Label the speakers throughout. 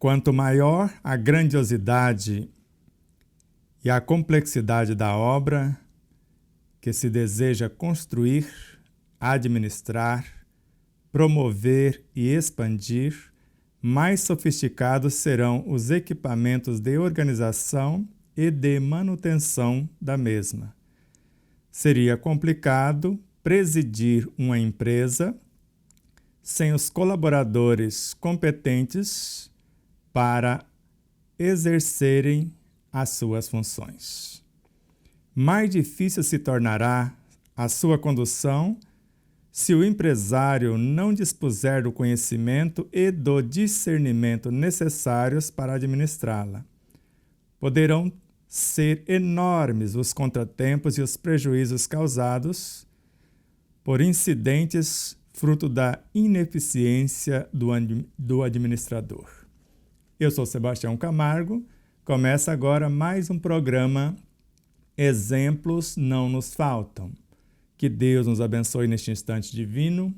Speaker 1: Quanto maior a grandiosidade e a complexidade da obra que se deseja construir, administrar, promover e expandir, mais sofisticados serão os equipamentos de organização e de manutenção da mesma. Seria complicado presidir uma empresa sem os colaboradores competentes para exercerem as suas funções. Mais difícil se tornará a sua condução se o empresário não dispuser do conhecimento e do discernimento necessários para administrá-la. Poderão ser enormes os contratempos e os prejuízos causados por incidentes fruto da ineficiência do administrador. Eu sou Sebastião Camargo. Começa agora mais um programa Exemplos Não Nos Faltam. Que Deus nos abençoe neste instante divino,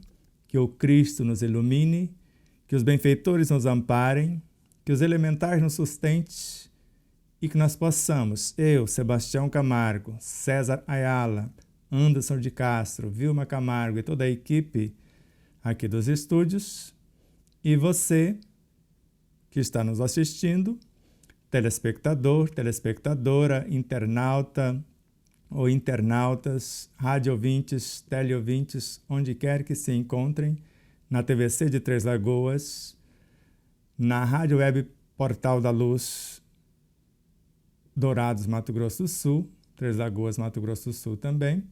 Speaker 1: que o Cristo nos ilumine, que os benfeitores nos amparem, que os elementares nos sustentem e que nós possamos, eu, Sebastião Camargo, César Ayala, Anderson de Castro, Vilma Camargo e toda a equipe aqui dos estúdios, e você que está nos assistindo, telespectador, telespectadora, internauta ou internautas, rádio-ouvintes, teleouvintes, onde quer que se encontrem, na TVC de Três Lagoas, na Rádio Web Portal da Luz, Dourados, Mato Grosso do Sul, Três Lagoas, Mato Grosso do Sul também,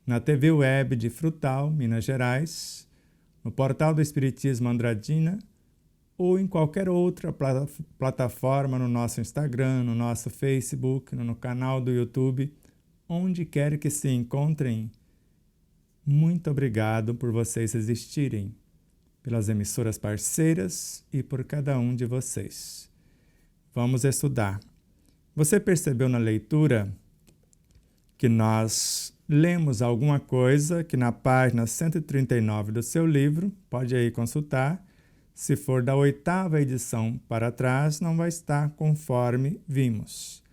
Speaker 1: na TV Web de Frutal, Minas Gerais, no Portal do Espiritismo Andradina, ou em qualquer outra plataforma, no nosso Instagram, no nosso Facebook, no canal do YouTube, onde quer que se encontrem. Muito obrigado por vocês existirem, pelas emissoras parceiras e por cada um de vocês. Vamos estudar. Você percebeu na leitura que nós lemos alguma coisa que na página 139 do seu livro, pode aí consultar. Se for da 8ª edição para trás, não vai estar conforme vimos.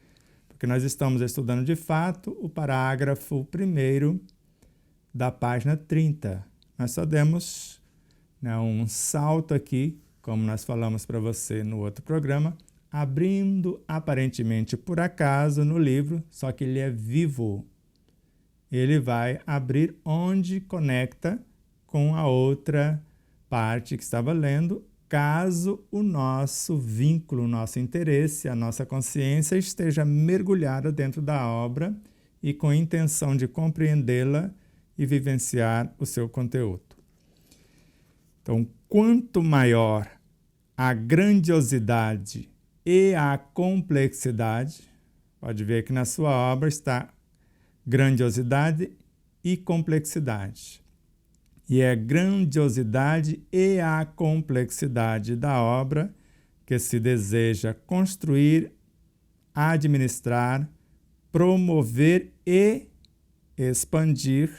Speaker 1: Porque nós estamos estudando de fato o parágrafo 1º da página 30. Nós só demos um salto aqui, como nós falamos para você no outro programa, abrindo aparentemente por acaso no livro, só que ele é vivo. Ele vai abrir onde conecta com a outra parte que estava lendo, caso o nosso vínculo, o nosso interesse, a nossa consciência esteja mergulhada dentro da obra e com a intenção de compreendê-la e vivenciar o seu conteúdo. Então, quanto maior a grandiosidade e a complexidade, pode ver que na sua obra está grandiosidade e complexidade. E é a grandiosidade e a complexidade da obra que se deseja construir, administrar, promover e expandir.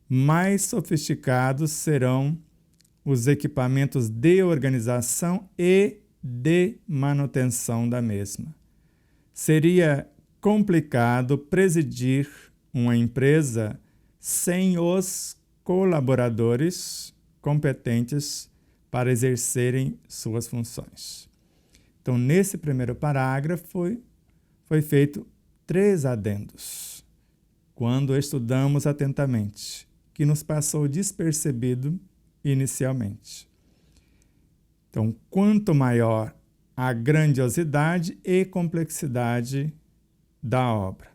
Speaker 1: Mais sofisticados serão os equipamentos de organização e de manutenção da mesma. Seria complicado presidir uma empresa sem os colaboradores competentes para exercerem suas funções. Então, nesse primeiro parágrafo, foi feito 3 adendos, quando estudamos atentamente, que nos passou despercebido inicialmente. Então, quanto maior a grandiosidade e complexidade da obra.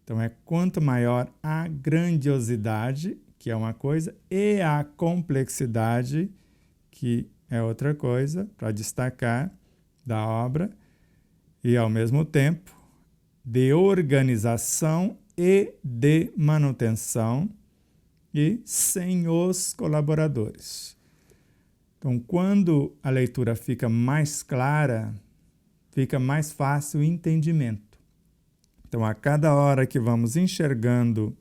Speaker 1: Então, quanto maior a grandiosidade, que é uma coisa, e a complexidade, que é outra coisa, para destacar da obra, e ao mesmo tempo de organização e de manutenção, e sem os colaboradores. Então, quando a leitura fica mais clara, fica mais fácil o entendimento. Então, a cada hora que vamos enxergando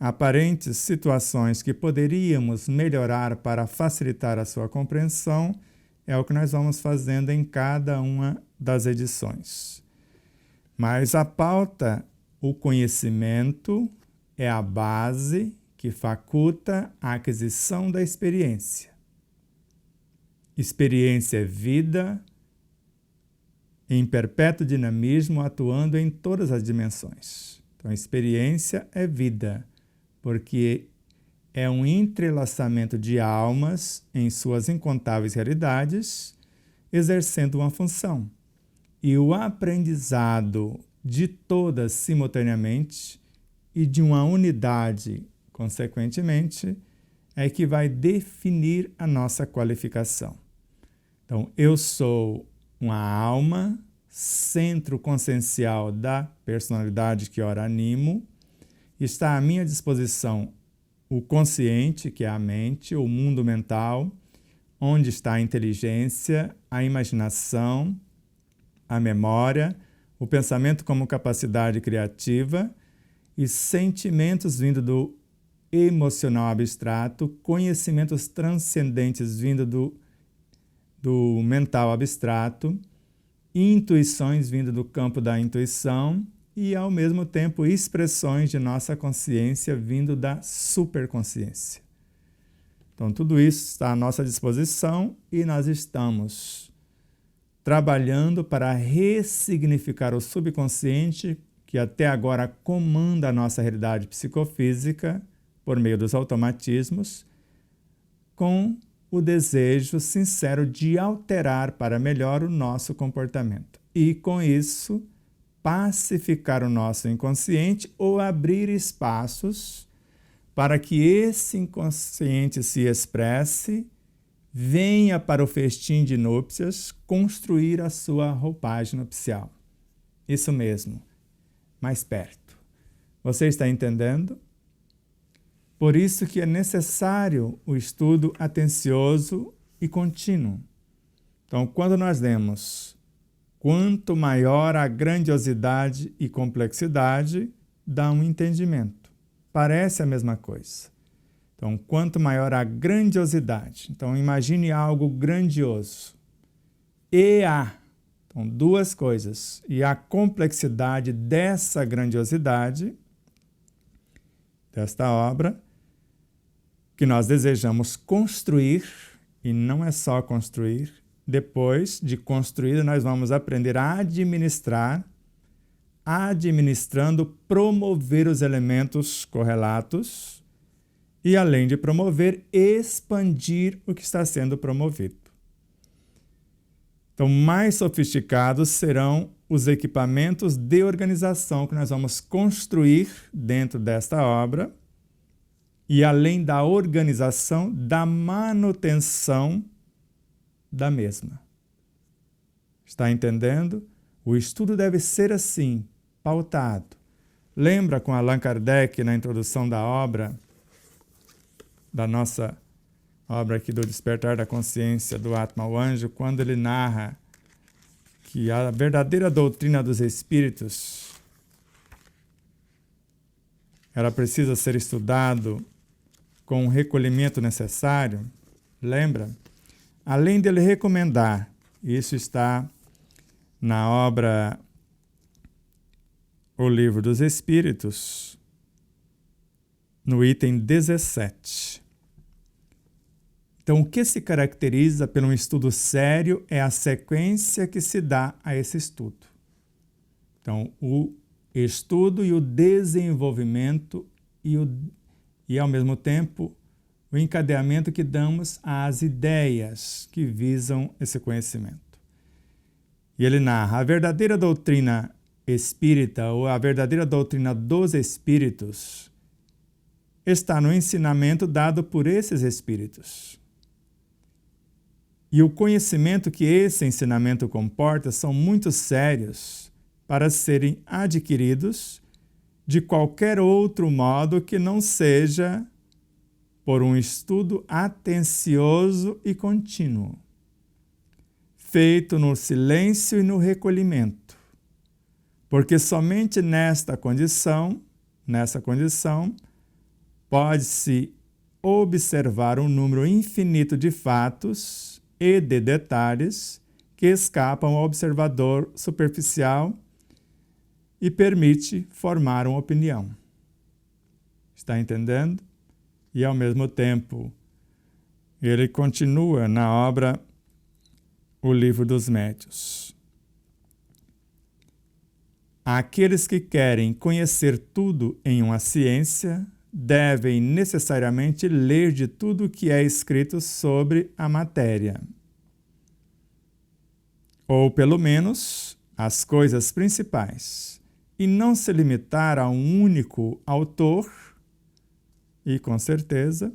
Speaker 1: aparentes situações que poderíamos melhorar para facilitar a sua compreensão, é o que nós vamos fazendo em cada uma das edições. Mas a pauta, o conhecimento, é a base que faculta a aquisição da experiência. Experiência é vida em perpétuo dinamismo, atuando em todas as dimensões. Então, experiência é vida, porque é um entrelaçamento de almas em suas incontáveis realidades, exercendo uma função. E o aprendizado de todas simultaneamente e de uma unidade, consequentemente, é que vai definir a nossa qualificação. Então, eu sou uma alma, centro consciencial da personalidade que ora animo, está à minha disposição o consciente, que é a mente, o mundo mental, onde está a inteligência, a imaginação, a memória, o pensamento como capacidade criativa e sentimentos vindo do emocional abstrato, conhecimentos transcendentes vindo do mental abstrato, intuições vindo do campo da intuição e, ao mesmo tempo, expressões de nossa consciência vindo da superconsciência. Então, tudo isso está à nossa disposição e nós estamos trabalhando para ressignificar o subconsciente, que até agora comanda a nossa realidade psicofísica por meio dos automatismos, com o desejo sincero de alterar para melhor o nosso comportamento. E, com isso, pacificar o nosso inconsciente ou abrir espaços para que esse inconsciente se expresse, venha para o festim de núpcias construir a sua roupagem nupcial. Isso mesmo, mais perto. Você está entendendo? Por isso que é necessário o estudo atencioso e contínuo. Então, quando nós lemos quanto maior a grandiosidade e complexidade, dá um entendimento. Parece a mesma coisa. Então, quanto maior a grandiosidade, então imagine algo grandioso. Então, duas coisas. E a complexidade dessa grandiosidade, desta obra, que nós desejamos construir, e não é só construir. Depois de construída, nós vamos aprender a administrar, administrando, promover os elementos correlatos e, além de promover, expandir o que está sendo promovido. Então, mais sofisticados serão os equipamentos de organização que nós vamos construir dentro desta obra e, além da organização, da manutenção da mesma. Está entendendo? O estudo deve ser assim, pautado. Lembra com Allan Kardec, na introdução da obra, da nossa obra aqui do Despertar da Consciência do Atma, o Anjo, quando ele narra que a verdadeira doutrina dos espíritos ela precisa ser estudado com o recolhimento necessário. Lembra? Além dele recomendar, isso está na obra O Livro dos Espíritos, no item 17. Então, o que se caracteriza por um estudo sério é a sequência que se dá a esse estudo. Então, o estudo e o desenvolvimento e ao mesmo tempo, o encadeamento que damos às ideias que visam esse conhecimento. E ele narra: a verdadeira doutrina espírita ou a verdadeira doutrina dos espíritos está no ensinamento dado por esses espíritos. E o conhecimento que esse ensinamento comporta são muito sérios para serem adquiridos de qualquer outro modo que não seja por um estudo atencioso e contínuo, feito no silêncio e no recolhimento, porque somente nessa condição, pode-se observar um número infinito de fatos e de detalhes que escapam ao observador superficial e permite formar uma opinião. Está entendendo? E, ao mesmo tempo, ele continua na obra O Livro dos Médiuns. Aqueles que querem conhecer tudo em uma ciência devem necessariamente ler de tudo que é escrito sobre a matéria. Ou, pelo menos, as coisas principais, e não se limitar a um único autor, e, com certeza,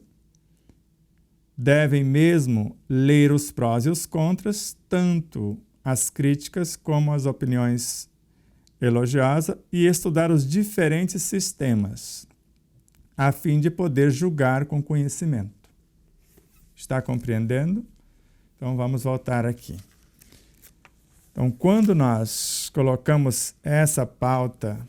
Speaker 1: devem mesmo ler os prós e os contras, tanto as críticas como as opiniões elogiosas, e estudar os diferentes sistemas, a fim de poder julgar com conhecimento. Está compreendendo? Então, vamos voltar aqui. Então, quando nós colocamos essa pauta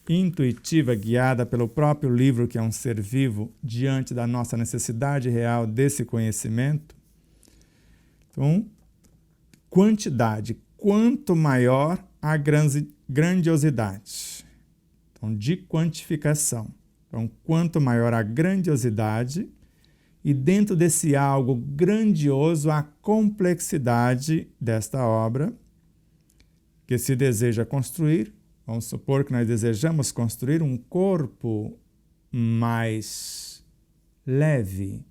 Speaker 1: intuitiva, guiada pelo próprio livro, que é um ser vivo, diante da nossa necessidade real desse conhecimento, então, quantidade, quanto maior a grandiosidade. Então, de quantificação. Então, quanto maior a grandiosidade, e dentro desse algo grandioso, a complexidade desta obra que se deseja construir. Vamos supor que nós desejamos construir um corpo mais leve,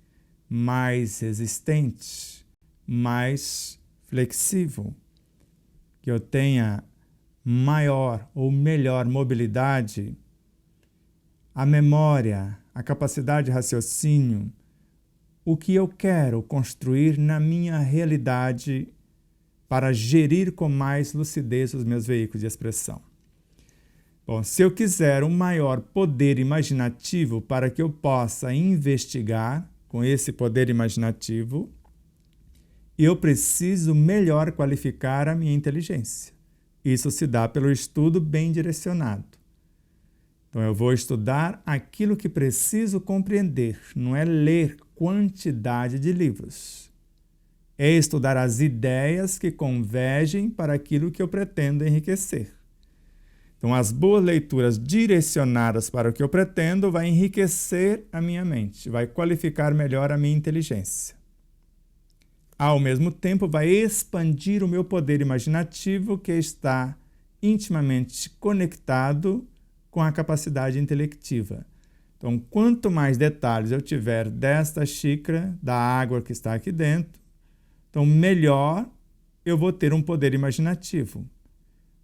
Speaker 1: mais resistente, mais flexível, que eu tenha maior ou melhor mobilidade, a memória, a capacidade de raciocínio, o que eu quero construir na minha realidade para gerir com mais lucidez os meus veículos de expressão. Bom, se eu quiser um maior poder imaginativo para que eu possa investigar com esse poder imaginativo, eu preciso melhor qualificar a minha inteligência. Isso se dá pelo estudo bem direcionado. Então, eu vou estudar aquilo que preciso compreender, não é ler quantidade de livros. É estudar as ideias que convergem para aquilo que eu pretendo enriquecer. Então, as boas leituras direcionadas para o que eu pretendo vai enriquecer a minha mente, vai qualificar melhor a minha inteligência. Ao mesmo tempo, vai expandir o meu poder imaginativo, que está intimamente conectado com a capacidade intelectiva. Então, quanto mais detalhes eu tiver desta xícara, da água que está aqui dentro, então melhor eu vou ter um poder imaginativo.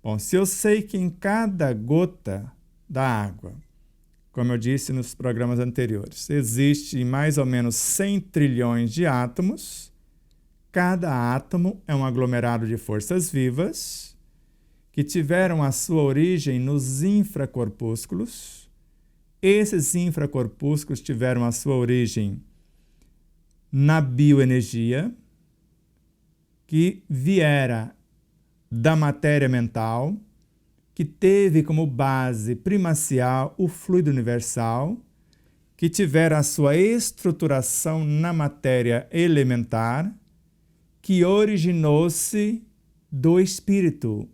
Speaker 1: Bom, se eu sei que em cada gota da água, como eu disse nos programas anteriores, existe mais ou menos 100 trilhões de átomos, cada átomo é um aglomerado de forças vivas que tiveram a sua origem nos infracorpúsculos. Esses infracorpúsculos tiveram a sua origem na bioenergia, que viera da matéria mental, que teve como base primacial o fluido universal, que tiveram a sua estruturação na matéria elementar, que originou-se do espírito,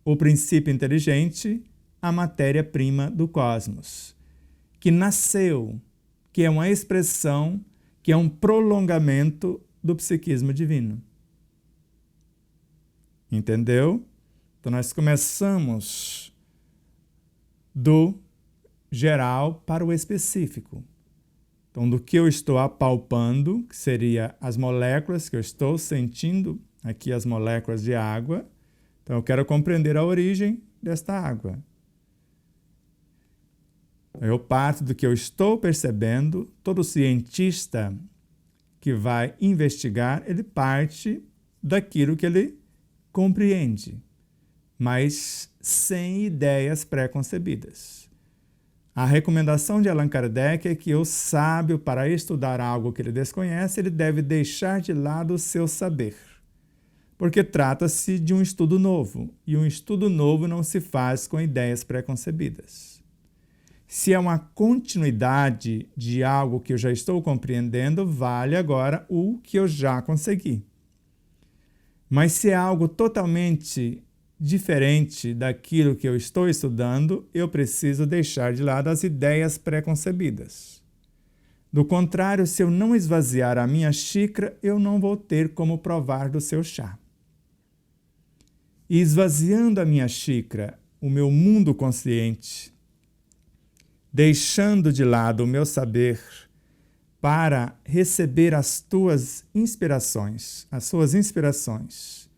Speaker 1: o princípio inteligente, a matéria-prima do cosmos, que nasceu, que é uma expressão, que é um prolongamento do psiquismo divino. Entendeu? Então, nós começamos do geral para o específico. Então, do que eu estou apalpando, que seria as moléculas que eu estou sentindo, aqui as moléculas de água. Então, eu quero compreender a origem desta água. Eu parto do que eu estou percebendo. Todo cientista que vai investigar, ele parte daquilo que ele compreende, mas sem ideias pré-concebidas. A recomendação de Allan Kardec é que o sábio, para estudar algo que ele desconhece, ele deve deixar de lado o seu saber, porque trata-se de um estudo novo, e um estudo novo não se faz com ideias pré-concebidas. Se é uma continuidade de algo que eu já estou compreendendo, vale agora o que eu já consegui. Mas se é algo totalmente diferente daquilo que eu estou estudando, eu preciso deixar de lado as ideias pré-concebidas. Do contrário, se eu não esvaziar a minha xícara, eu não vou ter como provar do seu chá. E esvaziando a minha xícara, o meu mundo consciente, deixando de lado o meu saber para receber as tuas inspirações, as suas inspirações,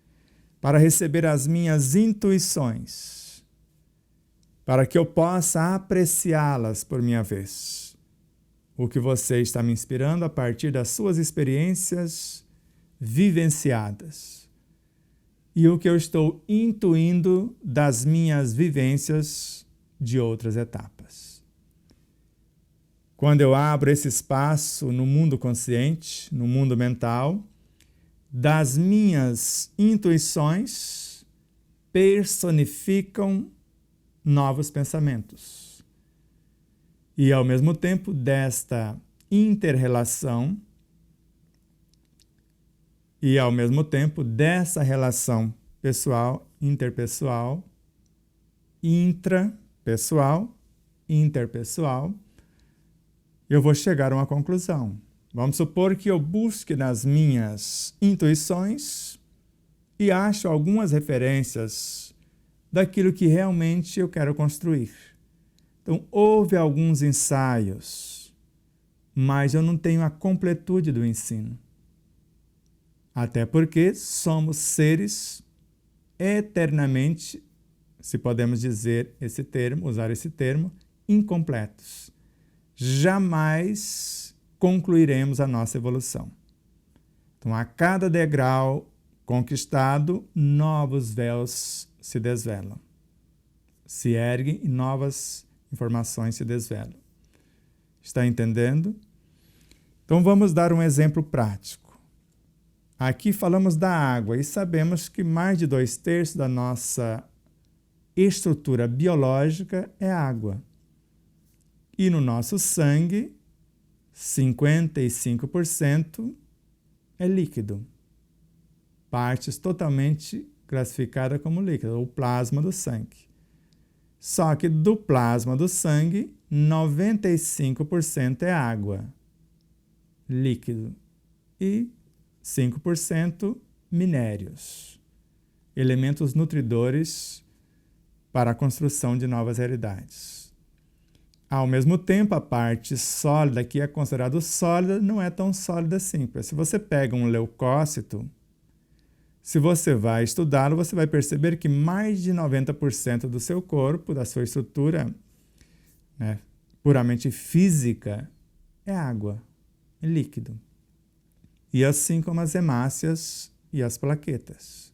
Speaker 1: para receber as minhas intuições, para que eu possa apreciá-las por minha vez. O que você está me inspirando a partir das suas experiências vivenciadas e o que eu estou intuindo das minhas vivências de outras etapas. Quando eu abro esse espaço no mundo consciente, no mundo mental, das minhas intuições personificam novos pensamentos. E, ao mesmo tempo, desta inter-relação e, ao mesmo tempo, dessa relação pessoal, interpessoal, intrapessoal, interpessoal, eu vou chegar a uma conclusão. Vamos supor que eu busque nas minhas intuições e acho algumas referências daquilo que realmente eu quero construir. Então, houve alguns ensaios, mas eu não tenho a completude do ensino. Até porque somos seres eternamente, se podemos dizer esse termo, usar esse termo, incompletos. Jamais concluiremos a nossa evolução. Então, a cada degrau conquistado, novos véus se desvelam, se erguem e novas informações se desvelam. Está entendendo? Então, vamos dar um exemplo prático. Aqui falamos da água e sabemos que mais de 2/3 da nossa estrutura biológica é água. E no nosso sangue, 55% é líquido. Partes totalmente classificadas como líquido, o plasma do sangue. Só que do plasma do sangue, 95% é água, líquido, e 5% minérios, elementos nutridores para a construção de novas realidades. Ao mesmo tempo, a parte sólida, que é considerada sólida, não é tão sólida assim. Se você pega um leucócito, se você vai estudá-lo, você vai perceber que mais de 90% do seu corpo, da sua estrutura, puramente física, é água, é líquido. E assim como as hemácias e as plaquetas.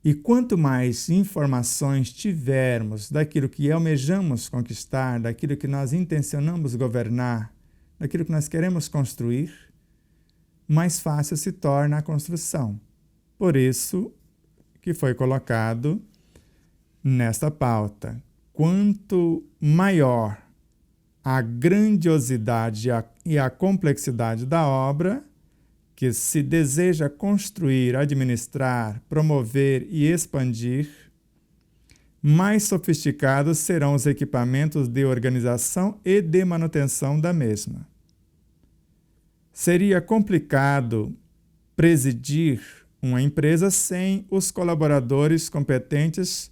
Speaker 1: E quanto mais informações tivermos daquilo que almejamos conquistar, daquilo que nós intencionamos governar, daquilo que nós queremos construir, mais fácil se torna a construção. Por isso que foi colocado nesta pauta. Quanto maior a grandiosidade e a complexidade da obra que se deseja construir, administrar, promover e expandir, mais sofisticados serão os equipamentos de organização e de manutenção da mesma. Seria complicado presidir uma empresa sem os colaboradores competentes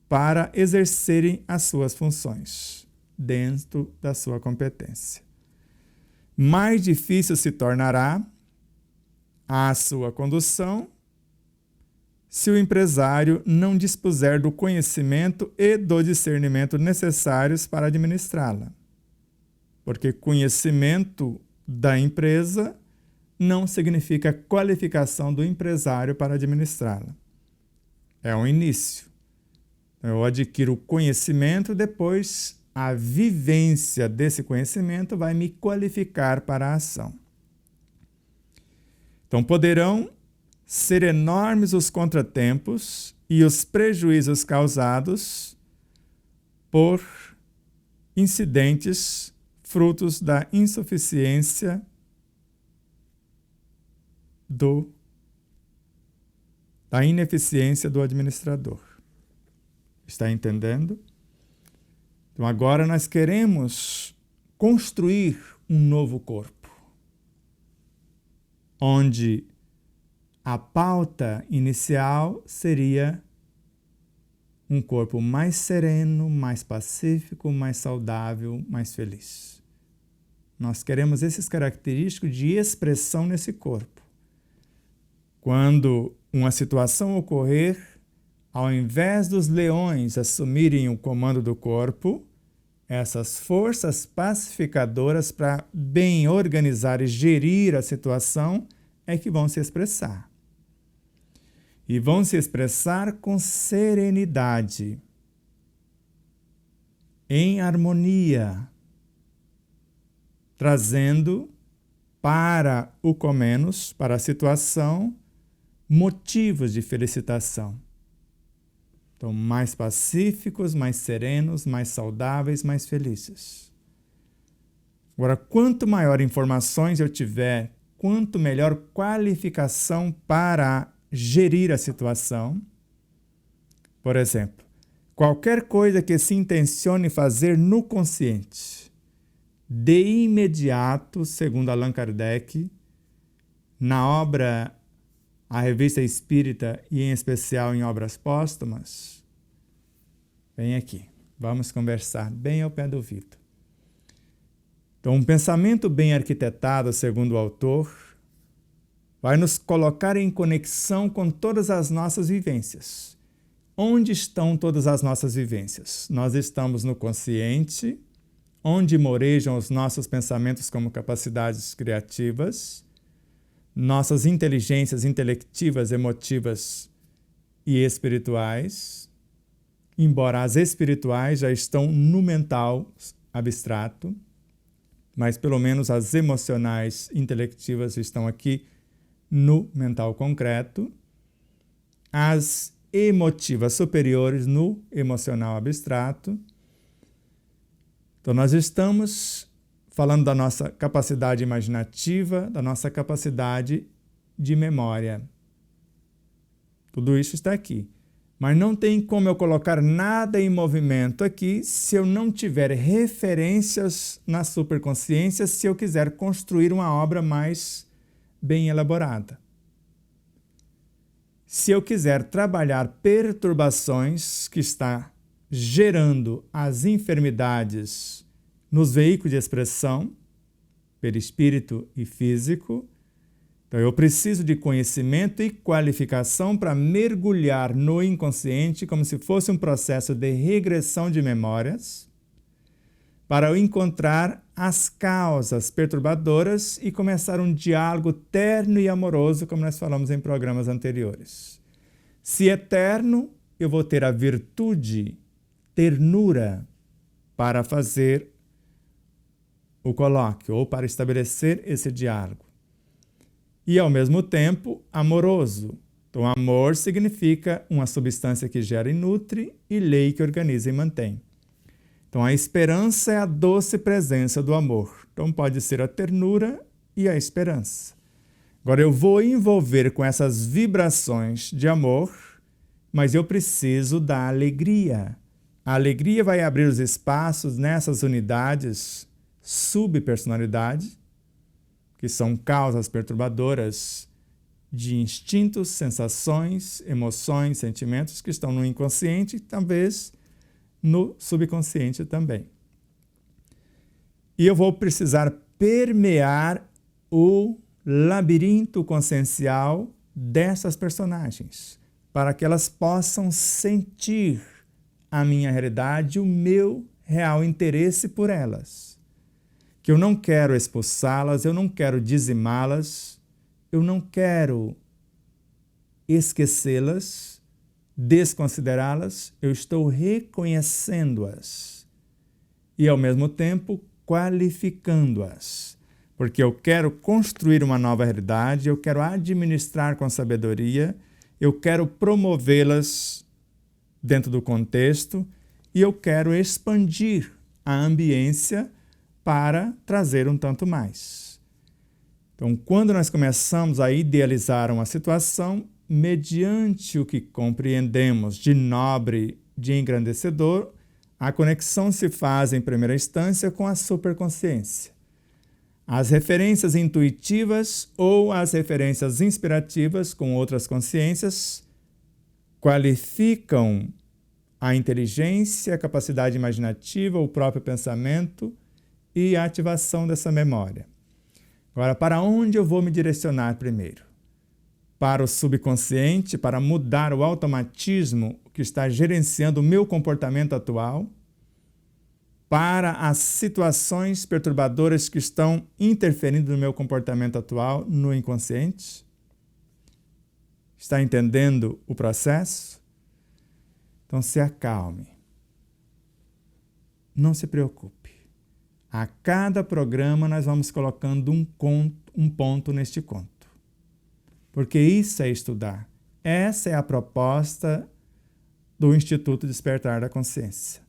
Speaker 1: para exercerem as suas funções dentro da sua competência. Mais difícil se tornará a sua condução se o empresário não dispuser do conhecimento e do discernimento necessários para administrá-la. Porque conhecimento da empresa não significa qualificação do empresário para administrá-la. É um início. Eu adquiro o conhecimento, depois a vivência desse conhecimento vai me qualificar para a ação. Então, poderão ser enormes os contratempos e os prejuízos causados por incidentes frutos da insuficiência da ineficiência do administrador. Está entendendo? Então agora nós queremos construir um novo corpo, onde a pauta inicial seria um corpo mais sereno, mais pacífico, mais saudável, mais feliz. Nós queremos esses característicos de expressão nesse corpo. Quando uma situação ocorrer, ao invés dos leões assumirem o comando do corpo, essas forças pacificadoras para bem organizar e gerir a situação é que vão se expressar. E vão se expressar com serenidade, em harmonia, trazendo para o Comenos, para a situação, motivos de felicitação. Então, mais pacíficos, mais serenos, mais saudáveis, mais felizes. Agora, quanto maior informações eu tiver, quanto melhor qualificação para gerir a situação. Por exemplo, qualquer coisa que se intencione fazer no consciente, de imediato, segundo Allan Kardec, na obra A Revista Espírita e em especial em obras póstumas, vem aqui, vamos conversar bem ao pé do ouvido. Então, um pensamento bem arquitetado, segundo o autor, vai nos colocar em conexão com todas as nossas vivências. Onde estão todas as nossas vivências? Nós estamos no consciente, onde morejam os nossos pensamentos como capacidades criativas, nossas inteligências intelectivas, emotivas e espirituais, embora as espirituais já estão no mental abstrato, mas pelo menos as emocionais intelectivas estão aqui no mental concreto, as emotivas superiores no emocional abstrato. Então, nós estamos falando da nossa capacidade imaginativa, da nossa capacidade de memória. Tudo isso está aqui. Mas não tem como eu colocar nada em movimento aqui se eu não tiver referências na superconsciência, se eu quiser construir uma obra mais bem elaborada. Se eu quiser trabalhar perturbações que está gerando as enfermidades nos veículos de expressão, perispírito e físico, então eu preciso de conhecimento e qualificação para mergulhar no inconsciente como se fosse um processo de regressão de memórias, para eu encontrar as causas perturbadoras e começar um diálogo terno e amoroso, como nós falamos em programas anteriores. Se é terno, eu vou ter a virtude, ternura, para fazer o colóquio ou para estabelecer esse diálogo. E, ao mesmo tempo, amoroso. Então, amor significa uma substância que gera e nutre e lei que organiza e mantém. Então, a esperança é a doce presença do amor. Então, pode ser a ternura e a esperança. Agora, eu vou envolver com essas vibrações de amor, mas eu preciso da alegria. A alegria vai abrir os espaços nessas unidades subpersonalidade, que são causas perturbadoras de instintos, sensações, emoções, sentimentos que estão no inconsciente e talvez no subconsciente também. E eu vou precisar permear o labirinto consciencial dessas personagens, para que elas possam sentir a minha realidade, o meu real interesse por elas. Que eu não quero expulsá-las, eu não quero dizimá-las, eu não quero esquecê-las, desconsiderá-las, eu estou reconhecendo-as e, ao mesmo tempo, qualificando-as. Porque eu quero construir uma nova realidade, eu quero administrar com sabedoria, eu quero promovê-las dentro do contexto e eu quero expandir a ambiência para trazer um tanto mais. Então, quando nós começamos a idealizar uma situação, mediante o que compreendemos de nobre, de engrandecedor, a conexão se faz em primeira instância com a superconsciência. As referências intuitivas ou as referências inspirativas com outras consciências qualificam a inteligência, a capacidade imaginativa, o próprio pensamento e a ativação dessa memória. Agora, para onde eu vou me direcionar primeiro? Para o subconsciente, para mudar o automatismo que está gerenciando o meu comportamento atual, para as situações perturbadoras que estão interferindo no meu comportamento atual, no inconsciente? Está entendendo o processo? Então se acalme. Não se preocupe. A cada programa nós vamos colocando um ponto neste conto. Porque isso é estudar. Essa é a proposta do Instituto Despertar da Consciência.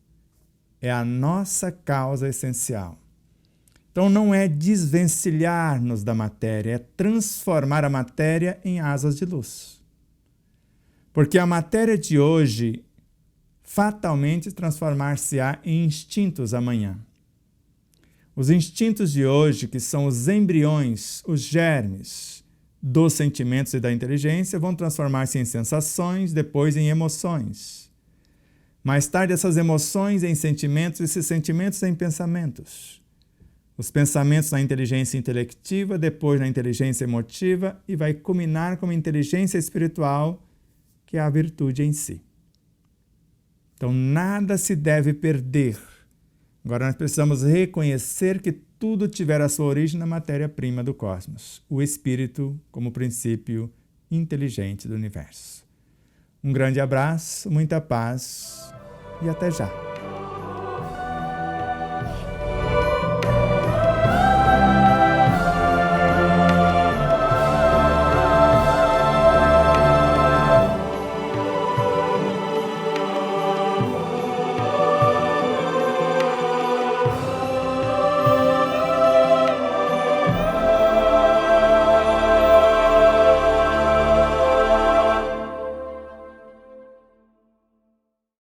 Speaker 1: É a nossa causa essencial. Então não é desvencilhar-nos da matéria, é transformar a matéria em asas de luz. Porque a matéria de hoje fatalmente transformar-se-á em instintos amanhã. Os instintos de hoje, que são os embriões, os germes dos sentimentos e da inteligência, vão transformar-se em sensações, depois em emoções. Mais tarde, essas emoções em sentimentos, esses sentimentos em pensamentos. Os pensamentos na inteligência intelectiva, depois na inteligência emotiva e vai culminar com uma inteligência espiritual, que é a virtude em si. Então, nada se deve perder. Agora, nós precisamos reconhecer que tudo tiver a sua origem na matéria-prima do cosmos, o espírito como princípio inteligente do universo. Um grande abraço, muita paz e até já!